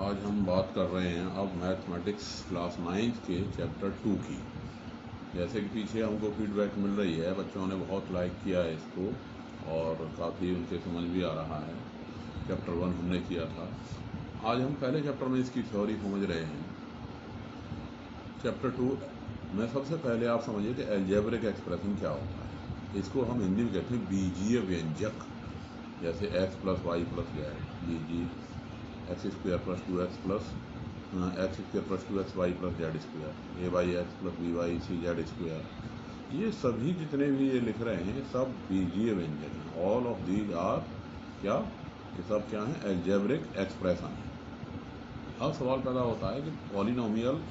आज हम बात कर रहे हैं अब मैथमेटिक्स क्लास 9 के चैप्टर 2 की। जैसे कि पीछे हमको फीडबैक मिल रही है, बच्चों ने बहुत लाइक किया है इसको और काफ़ी उनके समझ भी आ रहा है। चैप्टर 1 हमने किया था, आज हम पहले चैप्टर में इसकी थ्योरी समझ रहे हैं। चैप्टर 2 में सबसे पहले आप समझिए कि अलजेब्रिक एक्सप्रेशन क्या होता है। इसको हम हिंदी में कहते हैं बीजीय व्यंजक। जैसे x plus y plus z, बीजी x square plus 2x plus x square plus 2x y plus z square, a y x plus b y c z square, ये सभी जितने भी ये लिख रहे हैं सब बीजीय व्यंजक हैं। ऑल ऑफ दीज आर क्या, ये सब क्या है, अलजेब्रिक एक्सप्रेशन है। अब सवाल पैदा होता है कि पॉलिनोमियल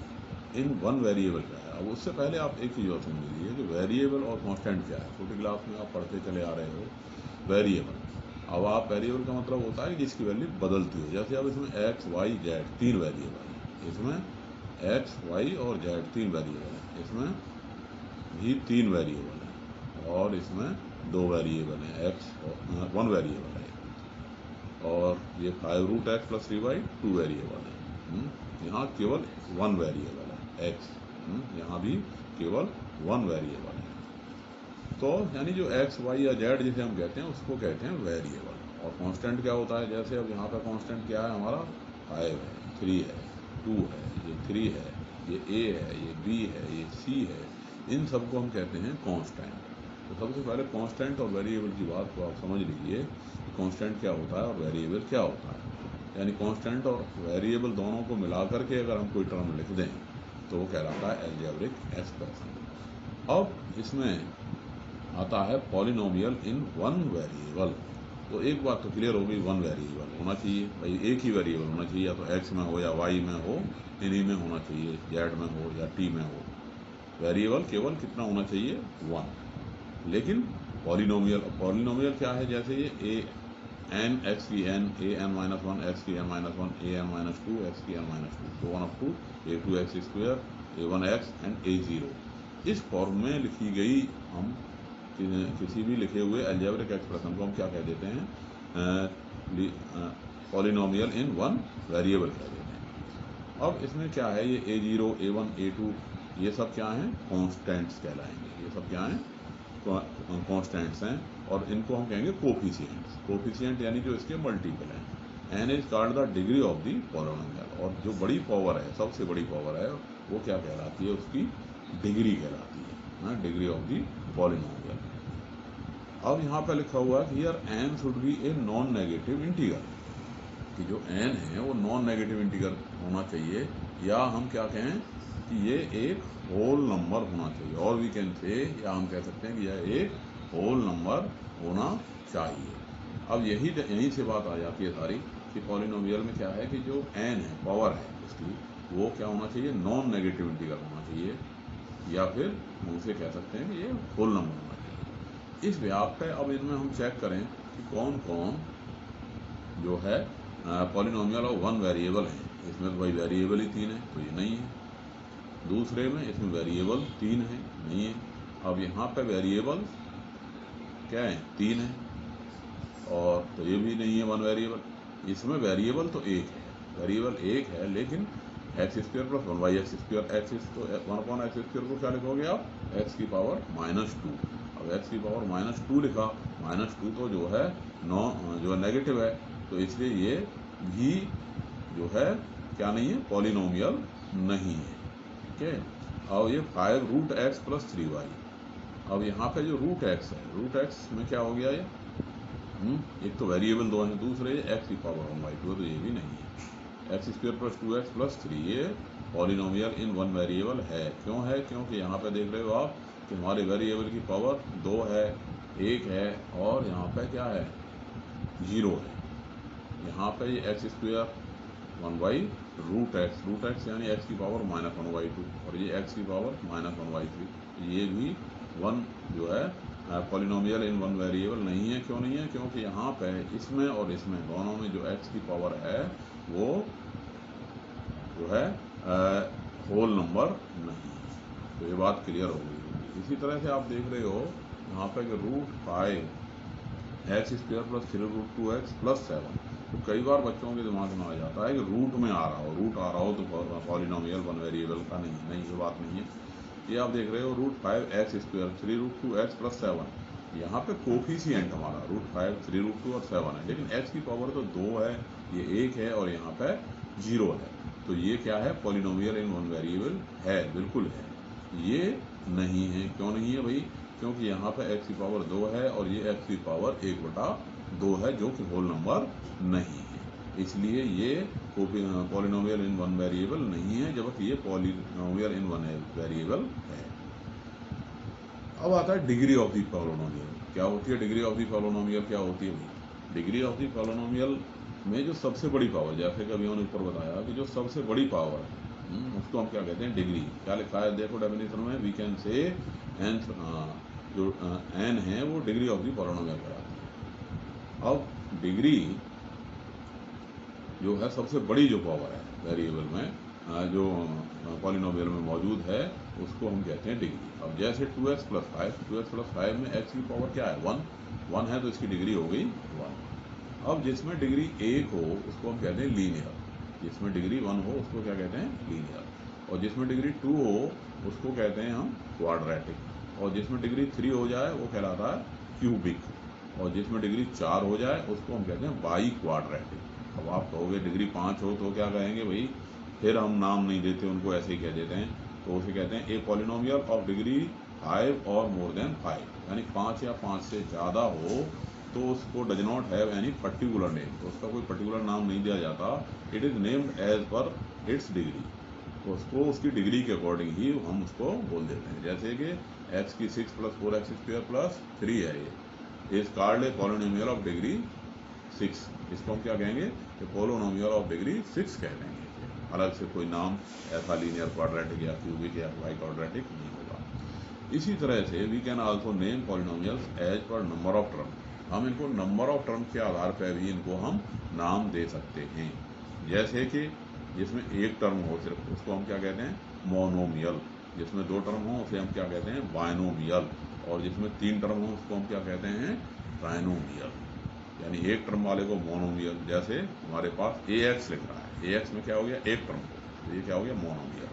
इन वन वेरिएबल क्या है। अब उससे पहले आप एक चीज़ और समझ लीजिए कि वेरिएबल और कांस्टेंट क्या है। छोटी क्लास में आप पढ़ते चले आ रहे हो वेरिएबल। अब आप वेरिएबल का मतलब होता है जिसकी वैल्यू बदलती हो। जैसे अब इसमें एक्स वाई जेड 3 वेरिएबल है, इसमें एक्स वाई और जेड 3 वेरिएबल है, इसमें भी 3 वेरिएबल है और इसमें 2 वेरिएबल है, एक्स 1 वेरिएबल है और ये 5 root x plus 3 y 2 variable है। यहाँ केवल 1 वेरिएबल है एक्स, यहाँ भी केवल 1 वेरिएबल है। तो यानी जो एक्स वाई या जेड जिसे हम कहते हैं उसको कहते हैं वेरिएबल। और कांस्टेंट क्या होता है, जैसे अब यहाँ पर कांस्टेंट क्या है हमारा, 5 है, 3 है, 2 है, ये 3 है, ये ए है, ये बी है, ये सी है, इन सबको हम कहते हैं कांस्टेंट। तो सबसे पहले कांस्टेंट और वेरिएबल की बात को आप समझ लीजिए कि कांस्टेंट क्या होता है और वेरिएबल क्या होता है। यानी कांस्टेंट और वेरिएबल दोनों को मिला करके अगर हम कोई टर्म लिख दें तो वो कहलाता है अलजेब्रिक एक्सप्रेशन। अब इसमें आता है पॉलिनोमियल इन वन वेरिएबल। तो एक बात तो क्लियर हो गई, वन वेरिएबल होना चाहिए भाई, एक ही वेरिएबल होना चाहिए, या तो एक्स में हो या वाई में हो, इन्हीं में होना चाहिए, जेड में हो या टी में हो। वेरिएबल केवल कितना होना चाहिए, 1। लेकिन पॉलिनोमियल क्या है, जैसे ये ए एन एक्स की n, a n minus 1 x की n minus 1, a n minus 2 x की एन माइनस 2, तो 1 up to a 2 x square, a 1 x and a 0। इस फॉर्म में लिखी गई हम किसी भी लिखे हुए अलजेब्रिक एक्सप्रेशन को हम क्या कह देते हैं, पॉलिनोमियल इन वन वेरिएबल कह देते हैं। अब इसमें क्या है, ये a0 a1 a2 ये सब क्या हैं, कांस्टेंट्स कहलाएंगे। ये सब क्या हैं, कांस्टेंट्स हैं और इनको हम कहेंगे कोफिशिएंट्स। कोफिशिएंट यानी जो इसके मल्टीपल हैं। N is called the degree of the polynomial. और जो बड़ी पावर है, सबसे बड़ी पावर है, वो क्या कहलाती है, उसकी डिग्री कहलाती है, डिग्री ऑफ द पॉलिनोमियल। अब यहाँ पे लिखा हुआ है कि here n should be a non negative integer, कि जो एन है वो नॉन नेगेटिव इंटीगर होना चाहिए, या हम क्या कहें कि ये एक होल नंबर होना चाहिए, और वी कैन से, या हम कह सकते हैं कि यह एक होल नंबर होना चाहिए। अब यहीं से बात आ जाती है सारी कि पॉलिनोमियल में क्या है कि जो एन है, पावर है उसकी, वो क्या होना चाहिए, नॉन नेगेटिव इंटीगर होना चाहिए, या फिर हम उसे कह सकते हैं कि ये होल नंबर होना चाहिए। इस व्याप पे अब इनमें हम चेक करें कि कौन कौन जो है पॉलिनोमियल और वन वेरिएबल है। इसमें तो भाई वेरिएबल ही 3 है, तो ये नहीं है। दूसरे में इसमें वेरिएबल 3 है, नहीं है। अब यहाँ पे वेरिएबल क्या है, 3 है, और तो ये भी नहीं है वन वेरिएबल। इसमें वेरिएबल तो 1 है, वेरिएबल 1 है, लेकिन x square plus 1 y x square, x तो 1/x² को क्या लिखोगे आप, एक्स की पावर -2। अब एक्स की पावर -2 लिखा, -2 तो जो है जो है नेगेटिव है, तो इसलिए ये भी जो है क्या नहीं है, पॉलिनोमियल नहीं है। ठीक है। अब ये 5 रूट एक्स प्लस 3 वाई। अब यहाँ पे जो रूट एक्स है, रूट एक्स में क्या हो गया ये, एक तो वेरिएबल 2 है, दूसरे एक्स की पावर 1/2, तो ये भी नहीं है। X square plus 2x plus 3 ये पॉलिनोमियल इन वन वेरिएबल है। क्यों है, क्योंकि यहाँ पे देख रहे हो आप कि हमारे वेरिएबल की पावर 2 है, 1 है, और यहाँ पे क्या है, 0 है। यहाँ पे ये x square 1/√x, root x यानी एक्स की पावर -1/2, और ये एक्स की पावर -1/3, ये भी वन जो है पॉलिनोमियल इन वन वेरिएबल नहीं है। क्यों नहीं है, क्योंकि यहाँ पे इसमें और इसमें दोनों में जो एक्स की पावर है वो जो है होल नंबर नहीं है। तो ये बात क्लियर हो गई होगी। इसी तरह से आप देख रहे हो यहाँ पे कि √5 x square plus 3√2x plus 7, तो कई बार बच्चों के दिमाग में आ जाता है कि रूट में आ रहा हो, रूट आ रहा हो तो पॉलिनोमियल वन वेरिएबल का नहीं, ये बात नहीं है। ये आप देख रहे हो root 5x square 3√2x plus 7, यहाँ पे कोफिशिएंट हमारा रूट 5 3√2 और 7 है, लेकिन x की पावर तो 2 है, ये 1 है और यहाँ पे 0 है। तो ये क्या है, पॉलिनोमियल इन वन वेरिएबल है, बिल्कुल है। ये नहीं है, क्यों नहीं है भाई, क्योंकि यहाँ पे x की पावर 2 है और ये x की पावर 1/2 है, जो कि होल नंबर नहीं है, इसलिए ये पॉलिनोमियल इन वन वेरिएबल नहीं है, जबकि ये पॉलिनोमियल इन वन वेरिएबल है। अब आता है डिग्री ऑफ द पॉलिनोमियल। क्या होती है डिग्री ऑफ द पॉलिनोमियल, क्या होती है भाई, डिग्री ऑफ द पॉलिनोमियल में जो सबसे बड़ी पावर, जैसे कि अभी उन्होंने ऊपर बताया कि जो सबसे बड़ी पावर है उसको हम क्या कहते हैं, डिग्री। क्या लिखा है देखो डेफिनेशन में, वी कैन से एन, जो एन है वो डिग्री ऑफ द पॉलिनोमियल कराती है। अब डिग्री जो है सबसे बड़ी जो पावर है वेरिएबल में, जो पॉलिनोमियल में मौजूद है, उसको हम कहते हैं डिग्री। अब जैसे 2x प्लस 5 में x की पावर क्या है, 1 है, तो इसकी डिग्री हो गई 1। अब जिसमें डिग्री 1 हो उसको हम कहते हैं लीनियर, जिसमें डिग्री 1 हो उसको क्या कहते हैं, लीनियर। और जिसमें डिग्री 2 हो उसको कहते हैं हम क्वाड्रेटिक, और जिसमें डिग्री 3 हो जाए वो कहलाता है क्यूबिक, और जिसमें डिग्री 4 हो जाए उसको हम कहते हैं बाई क्वाड्रेटिक। अब आप कहोगे डिग्री 5 हो तो क्या कहेंगे भाई, फिर हम नाम नहीं देते उनको, ऐसे ही कह देते हैं, तो उसे कहते हैं ए पॉलिनोमियल ऑफ डिग्री 5 और मोर देन 5, यानी 5 या 5 से ज़्यादा हो तो उसको does not have any particular name, तो उसका कोई पर्टिकुलर नाम नहीं दिया जाता, it is named as per its degree, तो उसको उसकी डिग्री के अकॉर्डिंग ही हम उसको बोल देते हैं। जैसे कि x की 6 + 4x स्क्वायर प्लस 3 है, ये is called a polynomial of degree 6, इसको हम क्या कहेंगे, पॉलिनोमियल ऑफ डिग्री 6 कह देंगे, अलग से कोई नाम ऐसा लीनियर क्वाड्रेटिक या क्यूबिक या बाई क्वाड्रेटिक नहीं होगा। इसी तरह से we can also name polynomials as per number of term, हम इनको नंबर ऑफ टर्म के आधार पर भी इनको हम नाम दे सकते हैं। जैसे कि जिसमें एक टर्म हो सिर्फ उसको हम क्या कहते हैं, मोनोमियल, जिसमें 2 टर्म हो उसे हम क्या कहते हैं, बाइनोमियल, और जिसमें 3 टर्म हो उसको हम क्या कहते हैं, ट्राइनोमियल, यानी एक टर्म वाले को मोनोमियल। जैसे हमारे पास ax लिख रहा है, ax में क्या हो गया, एक टर्म को, तो ये क्या हो गया, मोनोमियल।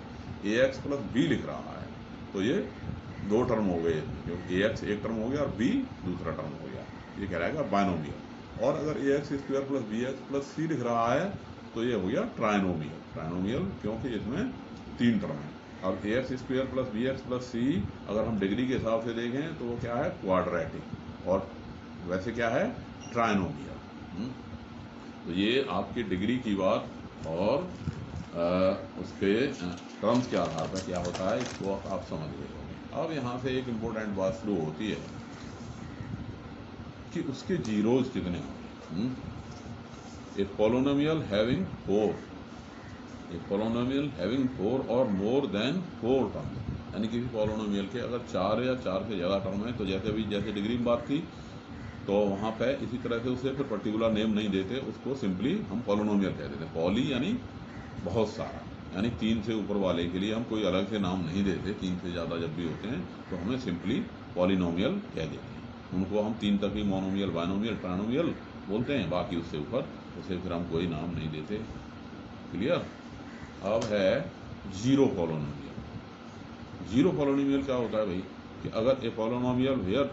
ax प्लस b लिख रहा है तो ये 2 टर्म हो गए, क्योंकि ax एक टर्म हो गया और b दूसरा टर्म हो गया, ये कहलाएगा बाइनोमियल। और अगर ax square plus bx plus c लिख रहा है तो ये हो गया ट्राइनोमियल, ट्राइनोमियल क्योंकि इसमें 3 टर्म है। अब ax square plus bx plus c अगर हम डिग्री के हिसाब से देखें तो वो क्या है, क्वाड्रेटिक, और वैसे क्या है, ट्राइनोमियल। तो ये आपकी डिग्री की बात, और उसके टर्म्स के आधार पर क्या होता है इसको आप समझ गए होंगे। अब यहाँ से एक इम्पोर्टेंट बात शुरू होती है कि उसके जीरोज कितने होंगे। A polynomial having 4, a polynomial having 4 और मोर देन 4 टर्म्स, यानी किसी पॉलिनोमियल के अगर 4 या 4 से ज़्यादा टर्म है, तो जैसे डिग्री में बात थी, तो वहाँ पे इसी तरह से उसे फिर पर्टिकुलर नेम नहीं देते, उसको सिंपली हम पॉलिनोमियल कह देते हैं। पॉली यानी बहुत सारा, यानी 3 से ऊपर वाले के लिए हम कोई अलग से नाम नहीं देते, 3 से ज़्यादा जब भी होते हैं तो हमें सिंपली पॉलिनोमियल कह देते हैं। उनको हम 3 तक ही मोनोमियल, बाइनोमियल, ट्राइनोमियल बोलते हैं, बाकी उससे ऊपर उसे फिर हम कोई नाम नहीं देते। क्लियर। अब है जीरो पॉलिनोमियल। जीरो पॉलिनोमियल क्या होता है भाई, कि अगर a polynomial where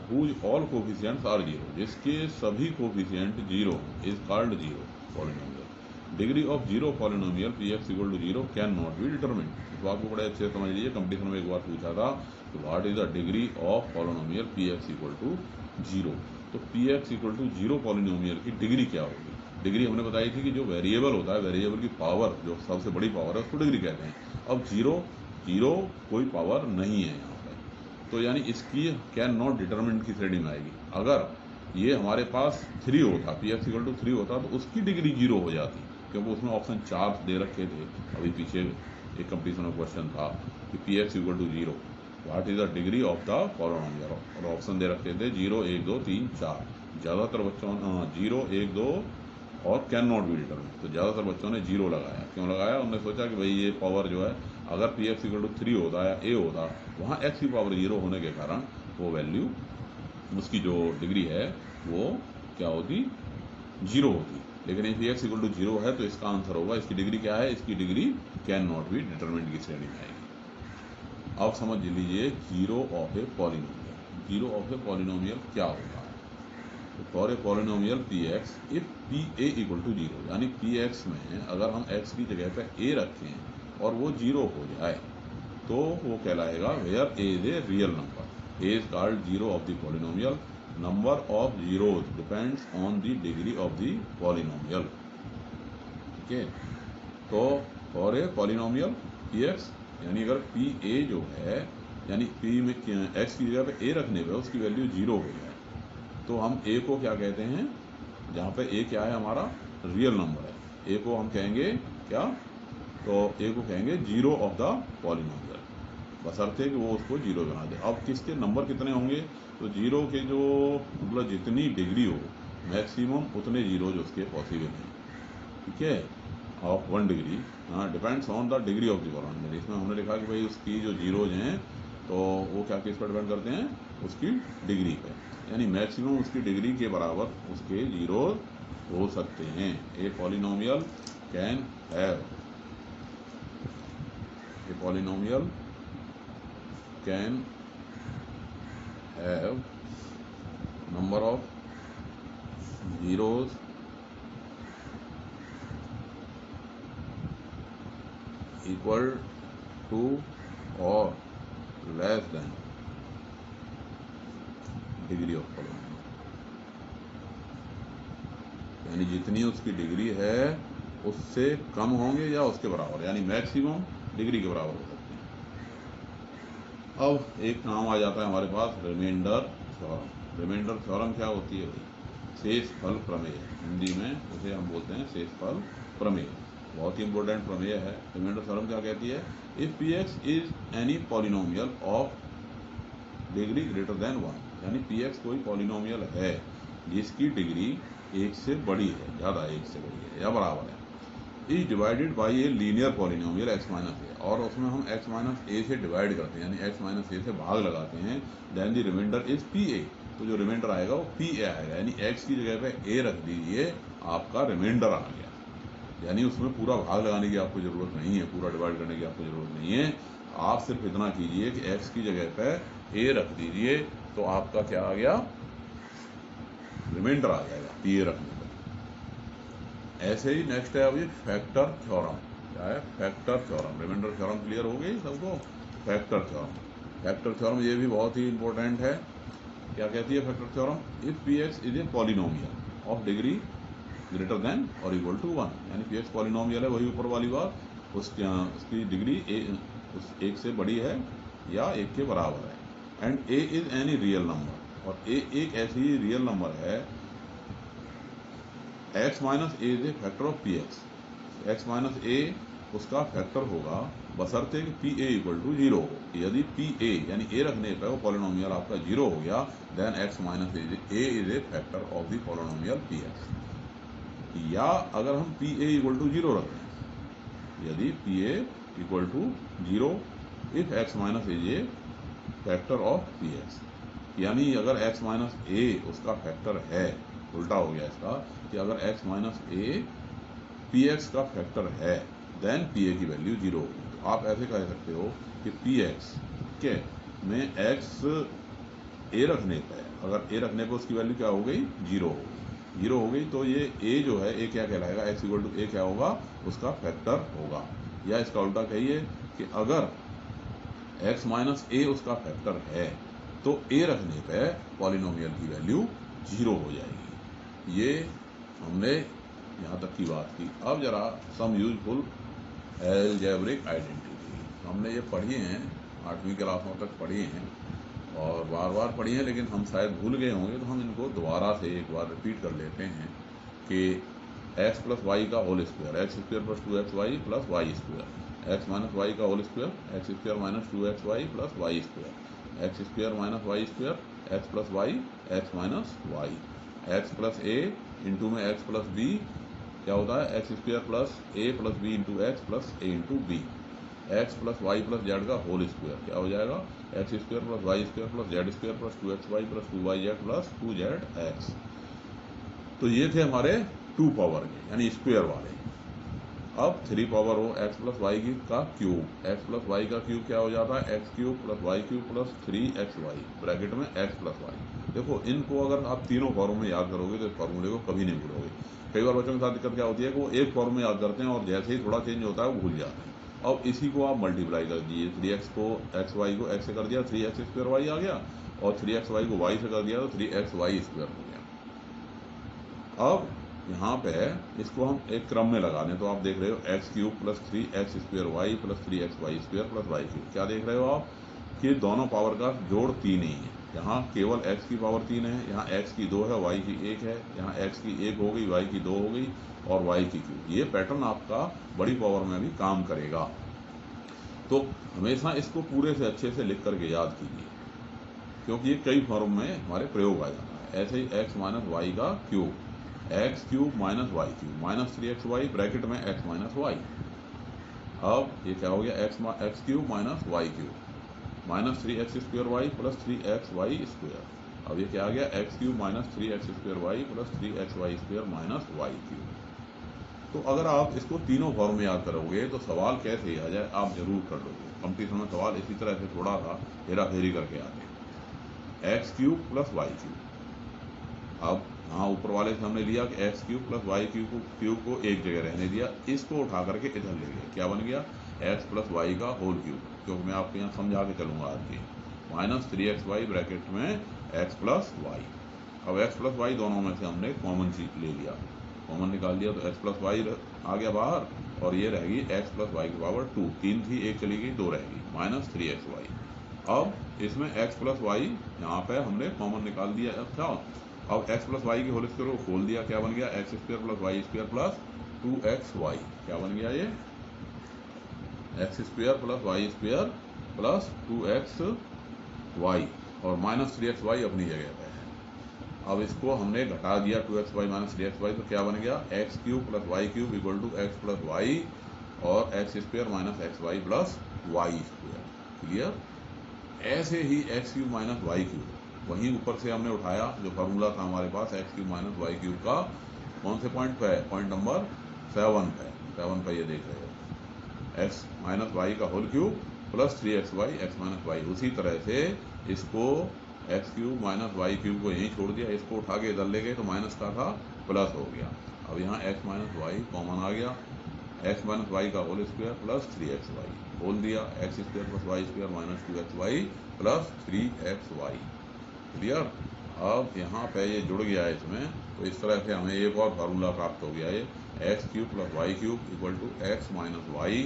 whose all coefficients are zero, जिसके सभी coefficient zero is called zero polynomial. Degree of zero polynomial px = 0 can not be determined. तो आपको बड़े अच्छे समझ लीजिए, कंपटीशन में एक बार पूछा था कि what is the degree of polynomial px = 0, तो px = 0 पॉलिनोमियल की डिग्री क्या होगी। डिग्री हमने बताई थी कि जो वेरिएबल होता है, वेरिएबल की पावर, जो सबसे बड़ी पावर है उसको डिग्री कहते हैं। अब जीरो कोई पावर नहीं है यहाँ पर, तो यानी इसकी कैन नॉट डिटरमिन की श्रेणी में आएगी। अगर ये हमारे पास 3 होता, px = 3 होता, तो उसकी डिग्री 0 हो जाती, क्योंकि उसमें ऑप्शन 4 दे रखे थे। अभी पीछे एक कंपटीशन में क्वेश्चन था कि px = 0, what is the degree of the polynomial, और ऑप्शन दे रखे थे 0, 1, 2, 3, 4। ज़्यादातर बच्चों 0, 1, 2 और कैन नॉट बी डिटरमिन, तो ज़्यादातर बच्चों ने 0 लगाया। क्यों लगाया, उन्होंने सोचा कि भाई ये पावर जो है, अगर px = 3 होता या a होता, वहाँ x की पावर 0 होने के कारण वो वैल्यू, उसकी जो डिग्री है वो क्या होती, 0 होती। लेकिन इफ एक्स इक्वल टू 0 है तो इसका आंसर होगा, इसकी डिग्री क्या है, इसकी degree can not be determinant की श्रेणी में आएगी। अब समझ लीजिए zero of a polynomial. Zero of a polynomial क्या होता है? तो for a polynomial p x if p a equal to 0, यानी पी एक्स में अगर हम एक्स की जगह पर ए रखें और वो 0 हो जाए तो वो कहलाएगा where a is a real number. A is called zero of the polynomial. Number of zeros depends on the degree of the polynomial. ठीक है, तो for a polynomial p x, यानी अगर पी ए जो है, यानी पी में x की जगह पे ए रखने पे उसकी वैल्यू 0 हो जाए तो हम ए को क्या कहते हैं, जहाँ पे ए क्या है हमारा रियल नंबर है, ए को हम कहेंगे क्या, तो ए को कहेंगे जीरो ऑफ द पॉलिनोमियल, बशर्ते कि वो उसको 0 बना दे। अब किसके नंबर कितने होंगे, तो 0 के जो मतलब जितनी डिग्री हो मैक्सिमम उतने जीरोज उसके पॉसिबल हैं। ठीक है, ऑफ 1 डिग्री, हाँ, depends on the degree of the polynomial. इसमें हमने लिखा कि भाई उसकी जो जीरोज हैं तो वो क्या किस पर डिपेंड करते हैं, उसकी डिग्री पे, यानी मैक्सिमम उसकी डिग्री के बराबर उसके जीरोज हो सकते हैं। A polynomial can have, a polynomial can have number of zeros equal to or less than degree of polynomial, यानी जितनी उसकी डिग्री है उससे कम होंगे या उसके बराबर, यानी मैक्सिमम डिग्री के बराबर हो सकते हैं। अब एक नाम आ जाता है हमारे पास रिमाइंडर थ्योरम। रिमाइंडर थ्योरम क्या होती है भाई, शेषफल प्रमेय, हिंदी में उसे हम बोलते हैं शेषफल प्रमेय, बहुत ही इंपॉर्टेंट प्रमेय है। रिमाइंडर थ्योरम क्या कहती है, if P x is any polynomial of degree greater than 1, यानी पी एक्स कोई पॉलिनोमियल है जिसकी डिग्री 1 से बड़ी है, ज़्यादा 1 से बड़ी है या बराबर है, is divided by a linear polynomial x minus a, और उसमें हम एक्स माइनस ए से डिवाइड करते हैं, यानी एक्स माइनस ए से भाग लगाते हैं, then the remainder is p a, तो जो रिमाइंडर आएगा वो पी ए आएगा, यानी एक्स की जगह पे ए रख दीजिए, आपका रिमाइंडर आ गया, यानी उसमें पूरा भाग लगाने की आपको ज़रूरत नहीं है, पूरा डिवाइड करने की आपको ज़रूरत नहीं है, आप सिर्फ इतना कीजिए कि एक्स की जगह पे ए रख दीजिए तो आपका क्या आ गया, रिमाइंडर आ जाएगा पी ए रखने पर। ऐसे ही नेक्स्ट है अभी फैक्टर थ्योरम। क्या है, factor theorem. Remainder theorem clear हो गई सबको, फैक्टर थ्योरम। फैक्टर थ्योरम ये भी बहुत ही इंपॉर्टेंट है। क्या कहती है factor theorem, if P x is a polynomial of degree greater than और इक्वल टू 1, यानी पी एक्स पॉलिनोमियल है, वही ऊपर वाली बात, उसकी डिग्री उस एक से बड़ी है या एक के बराबर है, and a is any real number, और ए एक ऐसी रियल नंबर है, x minus a is a factor of p x, x minus a उसका फैक्टर होगा बशर्ते कि पी ए इक्वल टू 0 हो। यदि पी ए यानी ए रखने पर वो पॉलिनोमियल आपका 0 हो गया, then x minus a is a factor of the polynomial p x. या अगर हम पी ए इक्वल टू 0 रख दें, यदि p a equal to 0 if x minus a is factor of p x, यानी अगर एक्स माइनस ए उसका factor है, उल्टा हो गया इसका, कि अगर x minus A P x का फैक्टर है देन पी ए की वैल्यू 0 होगी। तो आप ऐसे कह सकते हो कि पी एक्स के में एक्स ए रखने पर, अगर ए रखने पर उसकी वैल्यू क्या हो गई, 0 हो गई, 0 हो गई, तो ये ए जो है ए क्या कहलाएगा, एक्स इक्वल टू ए क्या होगा, उसका फैक्टर होगा। या इसका उल्टा कहिए कि अगर एक्स माइनस ए उसका फैक्टर है तो ए रखने पे पॉलिनोमियल की वैल्यू 0 हो जाएगी। ये हमने यहाँ तक की बात की। अब जरा सम यूजफुल अलजेब्रिक आइडेंटिटी, हमने ये पढ़ी हैं 8वीं क्लासों तक पढ़ी हैं और बार बार पढ़ी हैं, लेकिन हम शायद भूल गए होंगे, तो हम इनको दोबारा से एक बार रिपीट कर लेते हैं कि एक्स प्लस वाई का whole square, x square plus 2 x y plus y square, x minus y का whole square, x square minus 2 x y plus y square, x square minus y square, x plus y, x minus y, x plus a into में x plus b क्या होता है, x square plus a plus b into x plus a into b, x plus y plus z का whole square क्या हो जाएगा, x square plus y square plus z square plus 2 x y plus 2 y z plus 2 z x. तो ये थे हमारे 2 power के यानी स्क्वायर वाले। अब 3 पावर हो एक्स प्लस वाई का क्यूब, एक्स प्लस वाई का क्यूब क्या हो जाता है, x cube plus y cube plus 3 XY bracket में एक्स प्लस वाई। देखो इनको अगर आप तीनों फॉर्म में याद करोगे तो इस फॉर्मूले को कभी नहीं भूलोगे। कई बार बच्चों के साथ दिक्कत क्या होती है कि वो एक फॉर्म में याद करते हैं और जैसे ही थोड़ा चेंज होता है वो भूल जाते हैं। अब इसी को आप मल्टीप्लाई कर दीजिए, 3x को XY को x से कर दिया 3x² आ गया, और 3XY को y से कर दिया तो 3XY² हो गया। अब यहाँ पे इसको हम एक क्रम में लगा दें तो आप देख रहे हो x cube plus 3x² plus 3XY² plus y cube. क्या देख रहे हो आप कि दोनों पावर का जोड़ 3 ही है। यहाँ केवल x की पावर 3 है, यहाँ x की 2 है, y की 1 है, यहाँ x की 1 हो गई, y की 2 हो गई और y की क्यूब। ये पैटर्न आपका बड़ी पावर में भी काम करेगा। तो हमेशा इसको पूरे से अच्छे से लिख करके याद कीजिए, क्योंकि ये कई फॉर्म में हमारे प्रयोग आ जाता है। ऐसे ही x माइनस वाई का cube, x cube minus y cube minus 3XY bracket में x माइनस वाई। अब ये क्या हो गया, x cube minus y cube minus 3x² plus 3XY²। अब ये क्या आ गया, x cube minus 3x² plus 3XY² minus y cube. तो अगर आप इसको तीनों फॉर्म में याद करोगे तो सवाल कैसे आ जाए आप जरूर कर लोगे। कंपटीशन में सवाल इसी तरह से थोड़ा सा हेरा फेरी करके आते, x cube plus y cube. अब हाँ ऊपर वाले से हमने लिया कि x cube plus y cube को एक जगह रहने दिया, इसको उठा करके इधर ले गए, क्या बन गया, एक्स प्लस वाई का होल क्यूब। क्योंकि मैं आपको यहाँ समझा के चलूंगा आज की, माइनस 3XY ब्रैकेट में एक्स प्लस वाई। अब एक्स प्लस वाई दोनों में से हमने कॉमन चीज ले लिया, कॉमन निकाल दिया तो एक्स प्लस वाई आ गया बाहर, और ये रहेगी एक्स प्लस वाई की पावर 2, 3 थी 1 चली गई 2 रहेगी, माइनस 3XY। अब इसमें एक्स प्लस वाई यहाँ पे हमने कॉमन निकाल दिया। अच्छा अब एक्स प्लस वाई की होल स्क्वायर को खोल दिया, क्या बन गया, x² plus y² plus 2XY। क्या बन गया ये, x² plus y² plus 2XY और माइनस 3XY अपनी जगह पे है। अब इसको हमने घटा दिया 2XY माइनस 3XY, तो क्या बन गया, x cube plus y cube equal to x plus y और x² minus XY plus y²। Clear. ऐसे ही x cube minus y cube वहीं ऊपर से हमने उठाया जो फार्मूला था हमारे पास x cube minus y cube का, कौन से पॉइंट पे है, पॉइंट नंबर 7 पे ये देख रहे हो, एक्स माइनस वाई का whole cube plus 3XY x minus y. उसी तरह से इसको x cube minus y cube को यहीं छोड़ दिया, इसको उठा के इधर ले गए तो माइनस का था प्लस हो गया। अब यहाँ एक्स माइनस वाई कॉमन आ गया, एक्स माइनस वाई का होल स्क्वायर प्लस 3XY बोल दिया, x² plus y² minus 2XY plus 3XY। Clear. अब यहाँ पे ये जुड़ गया है इसमें, तो इस तरह से हमें एक और फार्मूला प्राप्त हो गया है, x cube plus y cube equal to x minus y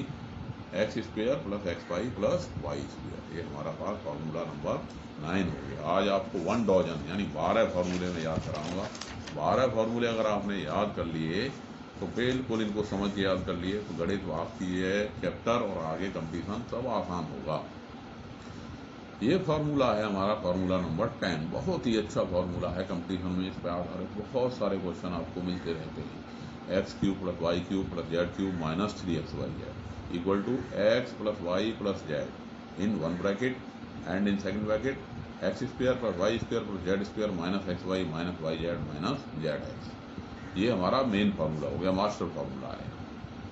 x² plus XY plus y²। ये हमारा पास फार्मूला नंबर 9 हो गया। आज आपको 1 डॉजन यानी 12 फार्मूले में याद कराऊंगा। 12 फार्मूले अगर आपने याद कर लिए तो बिल्कुल इनको समझ के याद कर लिए तो गणित आपकी ये चैप्टर और आगे कंपटीशन सब आसान होगा। ये फार्मूला है हमारा फार्मूला नंबर 10, बहुत ही अच्छा फार्मूला है। कंपटीशन में इस पर आधारित बहुत सारे क्वेश्चन आपको मिलते रहते हैं। X cube plus y cube plus z cube minus 3XY equal to x plus y plus z in one bracket and in second bracket x² plus y² plus z² minus XY minus YZ minus ZX। ये हमारा main formula हो गया, master formula है।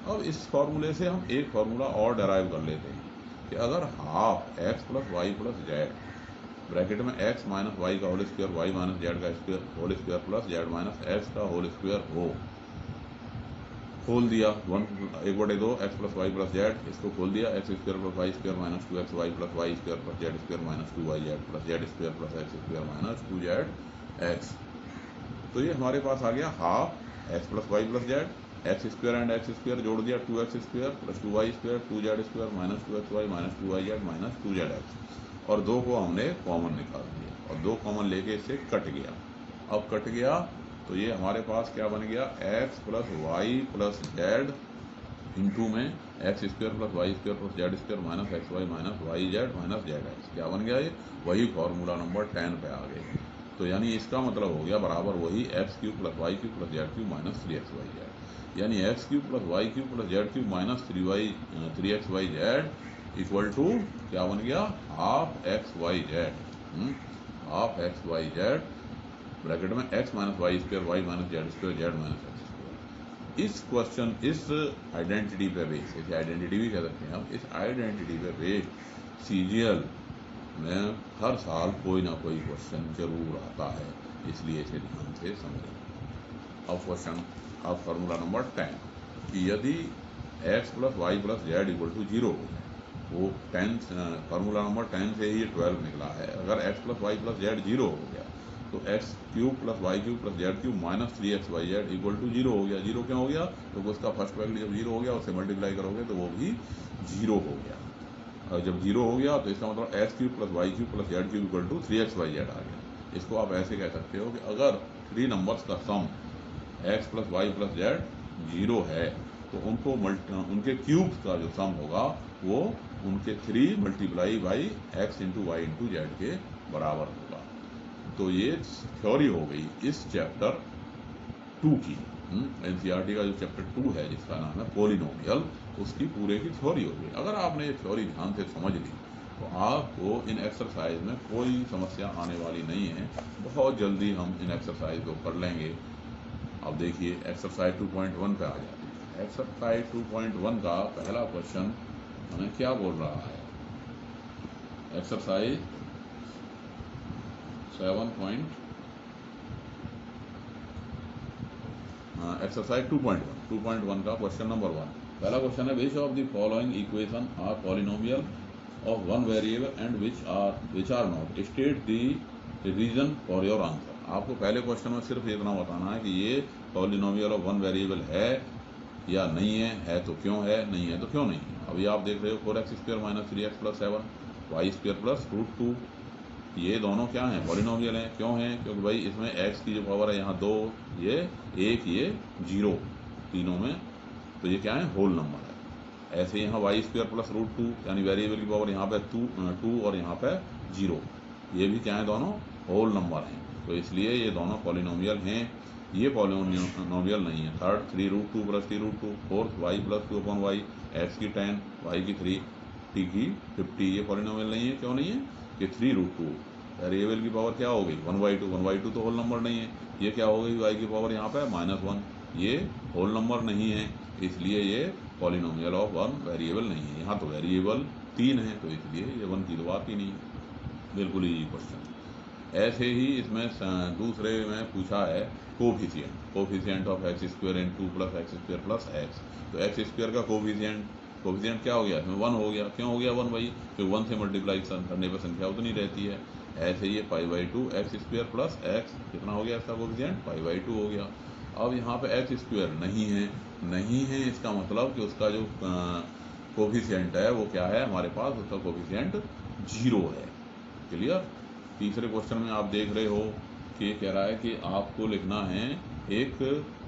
अब इस फार्मूले से हम एक फार्मूला और डेराइव कर लेते हैं कि अगर half x plus y plus z bracket में एक्स माइनस वाई का whole square y minus z का whole square plus z minus x का होल स्क्वायर हो, खोल दिया 1/2 x plus y plus z, इसको खोल दिया x² plus y² minus 2XY plus y² plus z² minus 2YZ plus z² plus x² minus 2ZX। तो ये हमारे पास आ गया half x plus y plus Z, x² and x² जोड़ दिया 2x² plus 2y² 2z² minus 2XY minus 2YZ minus 2ZX, और 2 को हमने कॉमन निकाल दिया और 2 कॉमन लेके इससे कट गया। अब कट गया तो ये हमारे पास क्या बन गया, x plus y plus z into में x² plus y² plus z² minus XY minus YZ minus ZX। क्या बन गया, ये वही फॉर्मूला नंबर 10 पे आ गए। तो यानी इसका मतलब हो गया बराबर वही x cube plus y cube plus z cube minus 3XYZ, यानी x cube plus y cube plus z cube minus 3XYZ equal to क्या बन गया, half XYZ। Half XYZ bracket में x minus y square y minus z square z minus x square. इस question, इस identity पे base, इसे identity भी कह सकते हैं हम, इस आइडेंटिटी पे बेस सीजीएल में हर साल कोई ना कोई क्वेश्चन जरूर आता है, इसलिए इसे ध्यान से समझें। अब क्वेश्चन, अब फॉर्मूला नंबर 10 कि यदि x plus y plus z equal to 0 हो जाए, वो 10 फार्मूला नंबर 10 से ही 12 निकला है। अगर x plus y plus z 0 हो गया तो x cube plus y cube plus z cube minus 3x y z equal to 0 हो गया। 0 क्यों हो गया? तो उसका फर्स्ट वैल्यू जब 0 हो गया उससे मल्टीप्लाई करोगे तो वो भी 0 हो गया। और जब 0 हो गया तो इसका मतलब x cube plus y cube plus z cube equal to 3x y z आ गया। इसको आप ऐसे कह सकते हो कि अगर 3 नंबर्स का sum x plus y plus z 0 है तो उनको उनके क्यूब्स का जो सम होगा वो उनके 3 multiply by x into y into z के बराबर होगा। तो ये थ्योरी हो गई इस चैप्टर 2 की। एनसीईआरटी का जो चैप्टर 2 है जिसका नाम है पॉलिनोमियल, उसकी पूरे की थ्योरी हो गई। अगर आपने ये थ्योरी ध्यान से समझ ली तो आपको इन एक्सरसाइज में कोई समस्या आने वाली नहीं है। बहुत जल्दी हम इन एक्सरसाइज को कर लेंगे। अब देखिए एक्सरसाइज 2.1 पे आ जाते हैं। एक्सरसाइज 2.1 का पहला क्वेश्चन हमें क्या बोल रहा है? एक्सरसाइज 2.1 का क्वेश्चन नंबर 1, पहला क्वेश्चन है which of the following equation are polynomial of one variable and which are not, state the reason for your answer. आपको पहले क्वेश्चन में सिर्फ इतना बताना है कि ये पॉलिनोमियल ऑफ वन वेरिएबल है या नहीं है तो क्यों है, नहीं है तो क्यों नहीं है। अभी आप देख रहे हो 4x square minus 3x plus 7 y square plus √2, ये दोनों क्या हैं? पॉलिनोमियल हैं। क्यों हैं? क्योंकि भाई इसमें x की जो पावर है यहाँ 2, ये 1, ये 0, तीनों में, तो ये क्या है? होल नंबर है। ऐसे यहाँ वाई स्क्वायर प्लस √2 यानी वेरिएबल की पावर यहाँ पे 2 और यहाँ पे 0, ये भी क्या है? दोनों होल नंबर हैं, तो इसलिए ये दोनों पॉलिनोमियल हैं। ये पॉलिनोमियल नहीं है। Third 3√2 plus t√2, fourth y plus 2 upon y, x की 10, y की 3, t की 50, ये पॉलिनोमियल नहीं है। क्यों नहीं है? कि 3√2 वेरिएबल की पावर क्या हो गई? 1/2, 1/2 तो होल नंबर नहीं है। ये क्या हो गई? y की पावर यहाँ पे -1, ये होल नंबर नहीं है, इसलिए ये पॉलिनोमियल ऑफ वन वेरिएबल नहीं है। यहाँ तो वेरिएबल 3 है तो इसलिए ये 1 की तो बात ही नहीं है। बिल्कुल ईजी क्वेश्चन। ऐसे ही इसमें दूसरे में पूछा है coefficient of x square in 2 plus x square plus x. तो एक्स स्क्वायर का कोफिशिएंट क्या हो गया? इसमें 1 हो गया। क्यों हो गया 1 भाई? क्योंकि 1 से मल्टीप्लाई करने पर संख्या उतनी रहती है। ऐसे ये π/2 एक्स स्क्वायर प्लस एक्स कितना हो गया? इसका कोफिशिएंट π/2 हो गया। अब यहाँ पे एक्स स्क्वायर नहीं है, इसका मतलब कि उसका जो कोफिशिएंट है वो क्या है हमारे पास? उसका कोफिशिएंट 0 है। क्लियर? तीसरे क्वेश्चन में आप देख रहे हो कि कह रहा है कि आपको लिखना है एक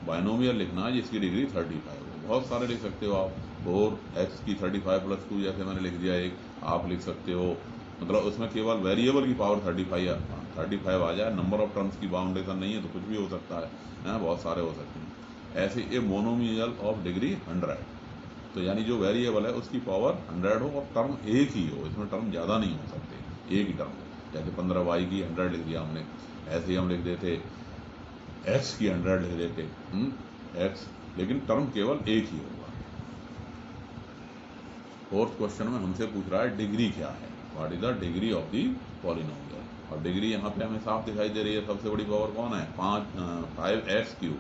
बाइनोमियल लिखना है जिसकी डिग्री 35 हो। बहुत सारे लिख सकते हो आप, 4x की 35 प्लस 2 जैसे मैंने लिख दिया एक, आप लिख सकते हो। मतलब उसमें केवल वेरिएबल की पावर 35 आ जाए, नंबर ऑफ टर्म्स की बाउंडेशन नहीं है तो कुछ भी हो सकता है, बहुत सारे हो सकते हैं। ऐसे ए मोनोमियल ऑफ डिग्री 100, तो यानी जो वेरिएबल है उसकी पावर 100 हो और टर्म एक ही हो, इसमें टर्म ज़्यादा नहीं हो सकते, एक ही टर्म हो। जैसे 15y की 100 लिख दिया हमने, ऐसे ही हम लिख देते x की 100 लिख देते, x, लेकिन टर्म केवल एक ही होगा। फोर्थ क्वेश्चन में हमसे पूछ रहा है डिग्री क्या है, what is the degree of the polynomial. और डिग्री यहाँ पे हमें साफ दिखाई दे रही है। सबसे बड़ी पावर कौन है? 5x3,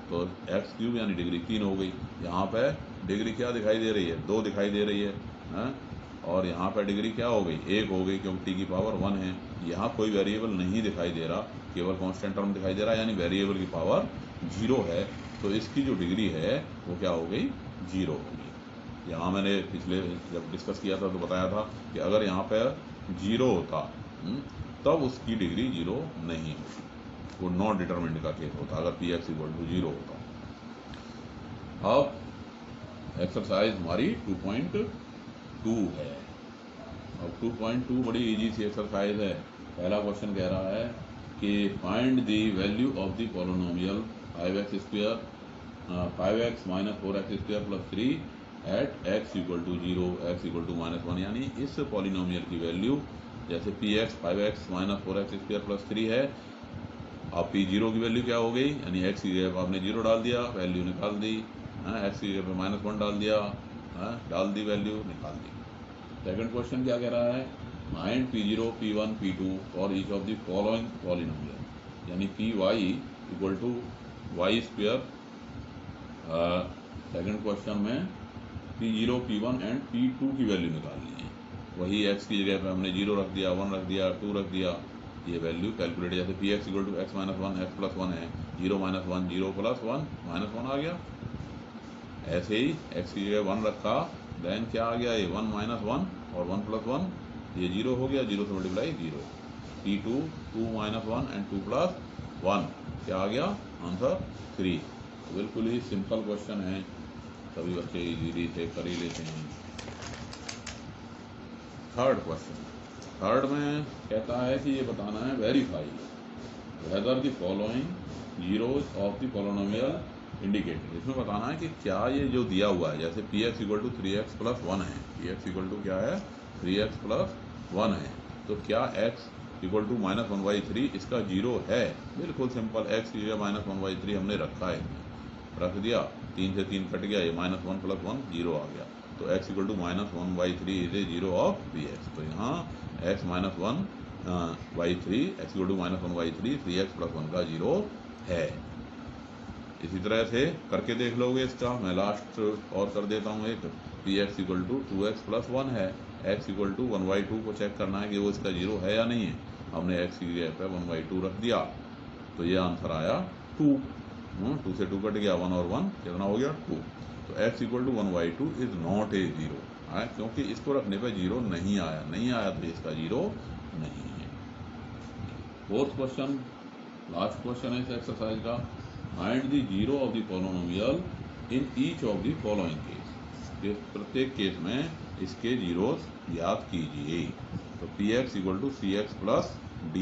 तो x3 यानी डिग्री 3 हो गई। यहाँ पे डिग्री क्या दिखाई दे रही है? 2 दिखाई दे रही है। और यहाँ पर डिग्री क्या हो गई? 1 हो गई, क्योंकि t की पावर 1 है। यहाँ कोई वेरिएबल नहीं दिखाई दे रहा, केवल कांस्टेंट टर्म दिखाई दे रहा है, यानी वेरिएबल की पावर 0 है, तो इसकी जो डिग्री है वो क्या हो गई? 0 होगी। यहाँ मैंने पिछले जब डिस्कस किया था तो बताया था कि अगर यहाँ पर 0 होता तब उसकी डिग्री 0 नहीं होती, वो नॉट डिटरमिनेंट का केस होता अगर px = 0 होता। अब एक्सरसाइज हमारी 2.2 है। अब 2.2 बड़ी इजी सी एक्सरसाइज है। पहला क्वेश्चन कह रहा है कि find the value of the polynomial 5x minus 4x square plus 3 at x = 0, x = -1, यानी इस पॉलिनोमियल की वैल्यू, जैसे px 5x minus 4x square plus 3 है, अब p0 की वैल्यू क्या हो गई? यानी x की जगह आपने 0 डाल दिया, वैल्यू निकाल दी, एक्स की जगह पे -1 डाल दिया, डाल दी वैल्यू, निकाल दी। सेकंड क्वेश्चन क्या कह रहा है, find P0, P1, P2 for each of the following polynomial, यानी Py equal to y square. Second question में P0, P1 एंड P2 की वैल्यू निकालनी है। वही x की जगह पे हमने 0 रख दिया, 1 रख दिया, 2 रख दिया, ये वैल्यू कैलकुलेट, जैसे Px equal to x minus 1, x plus 1 है, 0 माइनस 1, 0 प्लस 1, -1 आ गया। ऐसे ही x की जगह 1 रखा, देन क्या आ गया, ये 1 माइनस 1 और 1 प्लस 1, ये 0 हो गया, 0 से multiply 0। P2 2 minus 1 and 2 plus 1, क्या आ गया आंसर 3। तो बिल्कुल ही सिंपल क्वेश्चन है, सभी बच्चे इजीली से कर ही लेते हैं। थर्ड क्वेश्चन, थर्ड में कहता है कि ये बताना है verify whether the following zeros of the polynomial indicated. इसमें बताना है कि क्या ये जो दिया हुआ है, जैसे Px equal to 3x plus 1 है, Px इक्वल टू क्या है 3x प्लस 1 है, तो क्या x इक्वल टू -1/3 इसका 0 है। बिल्कुल सिंपल, x की जगह -1/3 हमने रखा है, रख दिया, 3 से 3 कट गया, ये -1 प्लस 1 0 आ गया, तो x equal to -1/3 is a 0 of Px। तो यहाँ x -1/3 x equal to -1/3 3x plus 1 का 0 है। इसी तरह से करके देख लोगे इसका, मैं लास्ट और कर देता हूँ एक, Px equal to 2x plus 1 है, x इक्वल टू 1/2 को चेक करना है कि वो इसका 0 है या नहीं है, हमने x की जगह पे 1/2 रख दिया, तो ये आंसर आया 2। 2 से 2 कट गया, 1 और 1 कितना हो गया 2। तो x equal to 1/2 is not a 0, क्योंकि इसको रखने पे 0 नहीं आया, तो इसका 0 नहीं है। फोर्थ क्वेश्चन, लास्ट क्वेश्चन है इस एक्सरसाइज का, find the zero of the polynomial in each of the following case. प्रत्येक केस में इसके जीरोस याद कीजिए। तो Px equal to CX plus D,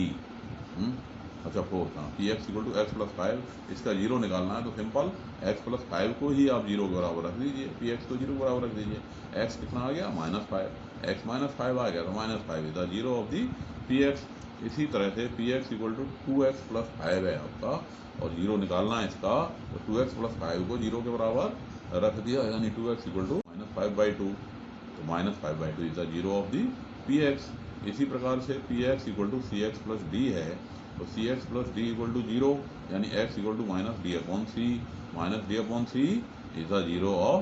अच्छा fourth, Px equal to x plus 5, इसका 0 निकालना है, तो सिंपल x प्लस 5 को ही आप 0 के बराबर रख दीजिए, Px को 0 के बराबर रख दीजिए। x कितना आ गया -5, x -5 आ गया, तो -5 is the 0 of the Px। इसी तरह से Px equal to 2x plus 5 है आपका, और 0 निकालना है इसका, तो 2x प्लस 5 को 0 के बराबर रख दिया, यानी 2x इक्वल टू -5/2, तो -5/2 is the 0 of the Px। इसी प्रकार से Px equal to CX plus D है, तो CX plus D equal to 0, यानी x equal to -D/C, -D/C is the 0 of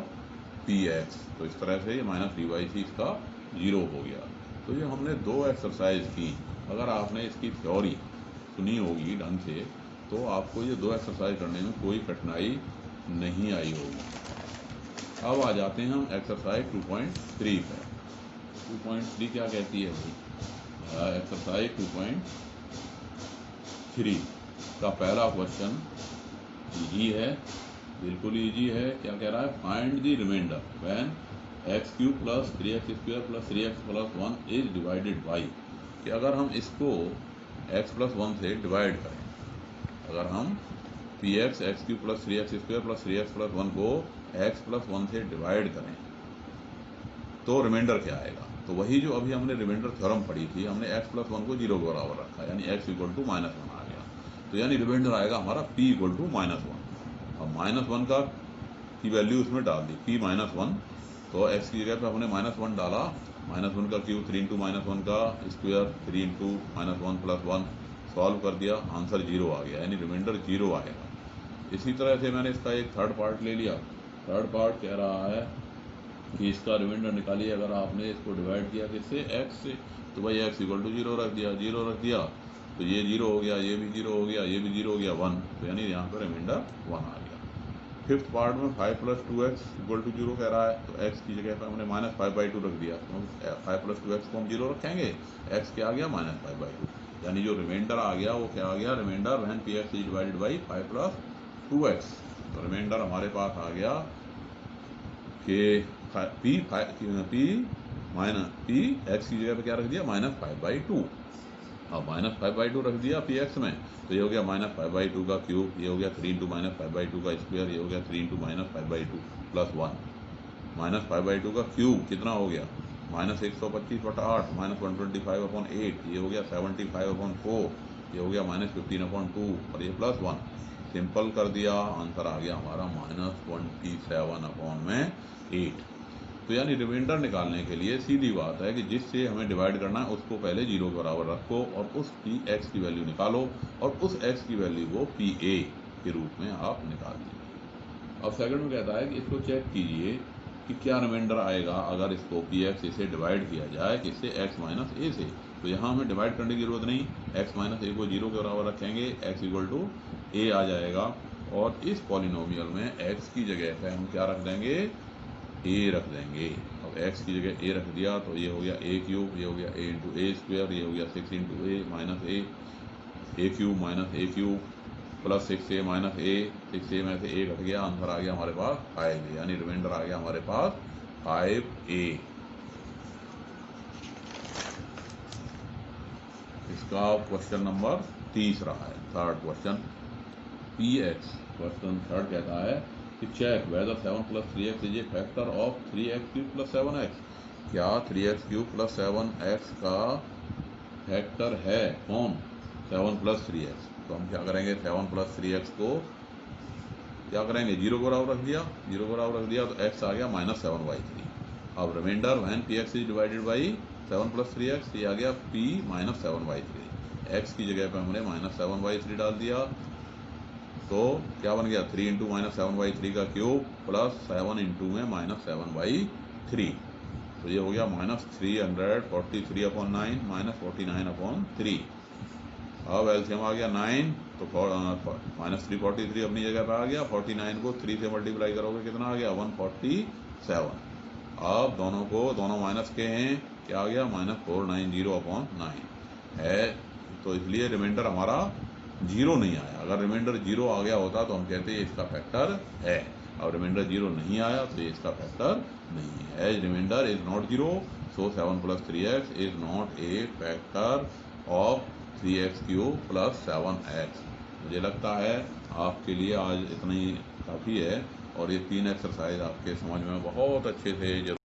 Px। तो इस तरह से ये -D/C इसका 0 हो गया। तो ये हमने 2 एक्सरसाइज की, अगर आपने इसकी थ्योरी सुनी होगी ढंग से, तो आपको ये 2 एक्सरसाइज करने में कोई कठिनाई नहीं आई होगी। अब आ जाते हैं हम एक्सरसाइज 2.3 पर। 2.3 क्या कहती है भाई, एक्सरसाइज 2.3 का पहला क्वेश्चन इजी है, बिल्कुल इजी है। क्या कह रहा है, find the remainder when x³ plus 3x² plus 3x plus 1 is divided by, कि अगर हम इसको x प्लस 1 से डिवाइड करें, अगर हम Px x³ plus 3x² plus 3x plus 1 को x प्लस 1 से डिवाइड करें, तो रिमाइंडर क्या आएगा। तो वही जो अभी हमने रिमाइंडर थ्योरम पढ़ी थी, हमने x प्लस 1 को 0 के बराबर रखा, यानी x इक्वल टू -1 आ गया, तो यानी रिमाइंडर आएगा हमारा p इक्वल टू -1। अब -1 का की वैल्यू उसमें डाल दी, p -1, तो x की जगह पे हमने -1 डाला, -1 का क्यूब 3 इंटू -1 का स्क्वायर 3 इंटू -1 प्लस 1, सॉल्व कर दिया, आंसर 0 आ गया, यानी रिमाइंडर 0 आएगा। इसी तरह से मैंने इसका एक थर्ड पार्ट ले लिया। थर्ड पार्ट कह रहा है कि इसका रिमाइंडर निकालिए, अगर आपने इसको डिवाइड किया किससे, x से, तो भाई x इक्वल टू 0 रख दिया, 0 रख दिया, तो ये 0 हो गया, ये भी 0 हो गया, ये भी 0 हो गया, 1, तो यानी यहाँ पर रिमाइंडर 1 आ गया। फिफ्थ पार्ट में 5 प्लस 2x इक्वल टू 0 कह रहा है, तो x की जगह पर हमने -5/2 रख दिया, तो 5 प्लस 2x को हम 0 रखेंगे, x क्या आ गया -5/2, यानी जो रिमाइंडर आ गया वो क्या आ गया, remainder when Px is divided by 5 plus 2x। तो रिमाइंडर हमारे पास आ गया कि p x की जगह पे क्या रख दिया, -5/2। अब -5/2 रख दिया Px में, तो ये हो गया -5/2 का क्यूब, ये हो गया 3 इंटू -5/2 का स्क्वायर, ये हो गया 3 इंटू -5/2 प्लस 1, -5/2 का क्यूब कितना हो गया, -125/8, -125/8, ये हो गया 75/4, ये हो गया -15/2, और ये प्लस 1, सिंपल कर दिया, आंसर आ गया हमारा -27/8। तो यानी रिमाइंडर निकालने के लिए सीधी बात है कि जिससे हमें डिवाइड करना है उसको पहले 0 के बराबर रखो और उसकी x की वैल्यू निकालो और उस x की वैल्यू को PA के रूप में आप निकाल दीजिए। अब सेकंड में कहता है कि इसको चेक कीजिए कि क्या रिमाइंडर आएगा अगर इसको PX से डिवाइड किया जाए किससे, x माइनस ए से। तो यहाँ हमें डिवाइड करने की जरूरत नहीं, x माइनस ए को 0 के बराबर रखेंगे, x इक्वल टू ए आ जाएगा और इस पॉलिनोमियल में x की जगह पे हम क्या रख देंगे, a रख देंगे। अब x की जगह a रख दिया तो ये हो गया a क्यूब, ये हो गया a इंटू ए स्क्वायर, ये हो गया 6 इंटू ए माइनस ए क्यूब माइनस ए क्यूब प्लस 6a माइनस ए, 6a में से a घट गया, आंसर आ गया हमारे पास 5a, यानी रिमाइंडर आ गया हमारे पास 5a। इसका क्वेश्चन नंबर 30 रहा है, third question PX। Question third कहता है कि check whether 7 plus 3x is a factor of 3x cube plus 7x। क्या 3x क्यूब प्लस 7x का फैक्टर है कौन, 7 प्लस 3x। तो हम क्या करेंगे, 7 प्लस 3x को क्या करेंगे, 0 को बराबर रख दिया, 0 को बराबर रख दिया तो x आ गया -7/3। अब remainder when px is divided by 7 plus 3x, ये आ गया p -7/3। x की जगह पे हमने -7/3 डाल दिया तो क्या बन गया, 3 इंटू -7/3 का क्यूब प्लस 7 इंटू में -7/3। तो ये हो गया -343/9 -49/3। अब एलसीएम आ गया 9 तो -343 अपनी जगह पर आ गया, 49 को 3 से मल्टीप्लाई करोगे कितना आ गया, 147। अब दोनों माइनस के हैं, क्या आ गया -490/9 है, तो इसलिए रिमाइंडर हमारा 0 नहीं आया। अगर रिमाइंडर 0 आ गया होता तो हम कहते हैं इसका फैक्टर है। अब रिमाइंडर 0 नहीं आया तो इसका फैक्टर नहीं है। As remainder is not 0 so 7 plus 3x is not a factor of 3x cube plus 7x। मुझे लगता है आपके लिए आज इतना ही काफ़ी है और ये 3 एक्सरसाइज आपके समझ में बहुत अच्छे से